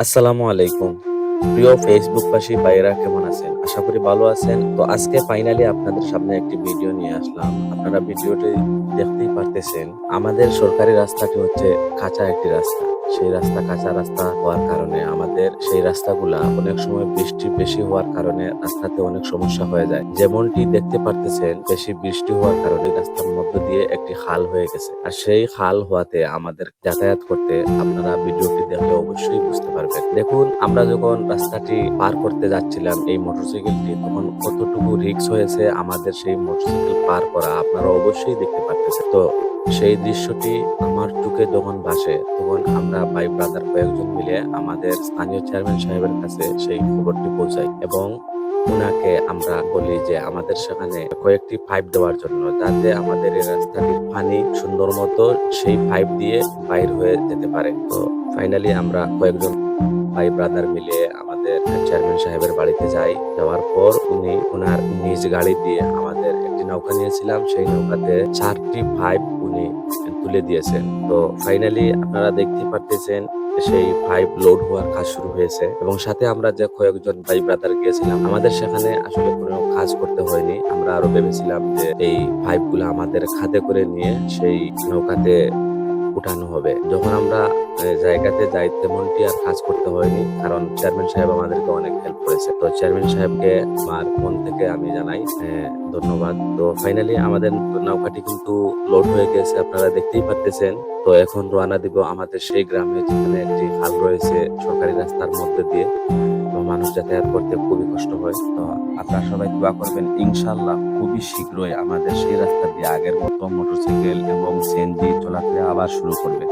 আসসালামু আলাইকুম প্রিয় ফেসবুকবাসী ভাইয়েরা, কেমন আছেন? আশা করি ভালো আছেন। তো আজকে ফাইনালি আপনাদের সামনে একটি ভিডিও নিয়ে আসলাম। আপনারা ভিডিওটি দেখতেই পারতেছেন। আমাদের সরকারি রাস্তাটি হচ্ছে কাঁচা একটি রাস্তা। সেই রাস্তা কাঁচা রাস্তা হওয়ার কারণে আমাদের সেই রাস্তাগুলা অনেক সময় বৃষ্টি বেশি হওয়ার কারণে রাস্তাতে অনেক সমস্যা হয়ে যায়। যেমনটি দেখতে পারতেছেন, বেশি বৃষ্টি হওয়ার কারণে রাস্তার মধ্য দিয়ে একটি খাল হয়ে গেছে। আর সেই খাল হওয়াতে আমাদের যাতায়াত করতে, আপনারা ভিডিওটি দেখলে অবশ্যই বুঝতে পারবেন। দেখুন, আমরা যখন রাস্তাটি পার করতে যাচ্ছিলাম এই মোটরসাইকেলটি, তখন কতটুকু রিস্ক হয়েছে আমাদের সেই মোটরসাইকেল পার করা আপনারা অবশ্যই দেখতে পারতেছেন। তো সেই দৃশ্যটি আমার চোখে যখন ভাসে, তখন আমরা ভাই ব্রাদার কয়েকজন মিলে আমাদের স্থানীয় চেয়ারম্যান সাহেবের কাছে সেই খবরটি পৌঁছাই এবং ওনাকে আমরা বলি যে আমাদের সেখানে কয়েকটি পাইপ দেওয়ার জন্য, যাতে আমাদের এই রাস্তাটির পানি সুন্দর মতো সেই পাইপ দিয়ে বাইর হয়ে যেতে পারে। তো ফাইনালি আমরা কয়েকজন ভাই ব্রাদার মিলে আমাদের চেয়ারম্যান সাহেবের বাড়িতে যাই। যাওয়ার পর উনি ওনার নিজ গাড়ি দিয়ে, আমাদের একটি নৌকা নিয়েছিলাম, সেই নৌকাতে 4টি পাইপ উনি তুলে দিয়েছেন। তো ফাইনালি আপনারা দেখতে পারতেছেন সেই পাইপ লোড হওয়ার কাজ শুরু হয়েছে এবং সাথে আমরা যে কয়েকজন ভাই ব্রাদার গিয়েছিলাম, আমাদের সেখানে আসলে কোনো কাজ করতে হয়নি। আমরা আরো ভেবেছিলাম যে এই পাইপ গুলো আমাদের খাদে করে নিয়ে সেই নৌকাতে উঠানো হবে। যখন আমরা জায়গাতে যাই, তেমনটি আর কাজ করতে হয়নি, কারণ চেয়ারম্যান সাহেব আমাদেরকে অনেক হেল্প করেছে। তো চেয়ারম্যান সাহেবকে আমার মন থেকে আমি জানাই ধন্যবাদ। তো ফাইনালি আমাদের নৌকাটি কিন্তু লোড হয়ে গেছে, আপনারা দেখতেই পারতেছেন। তো এখন রওনা দিব আমাদের সেই গ্রামে, যেখানে একটি খাল রয়েছে সরকারি রাস্তার মধ্যে দিয়ে। তো মানুষ যাতায়াত করতে খুবই কষ্ট হয়। তো আপনারা সবাই দোয়া করবেন, ইনশাল্লাহ খুবই শীঘ্রই আমাদের সেই রাস্তা দিয়ে আগের মতো মোটরসাইকেল এবং সিএনজি চলাফেরা আবার শুরু করবে।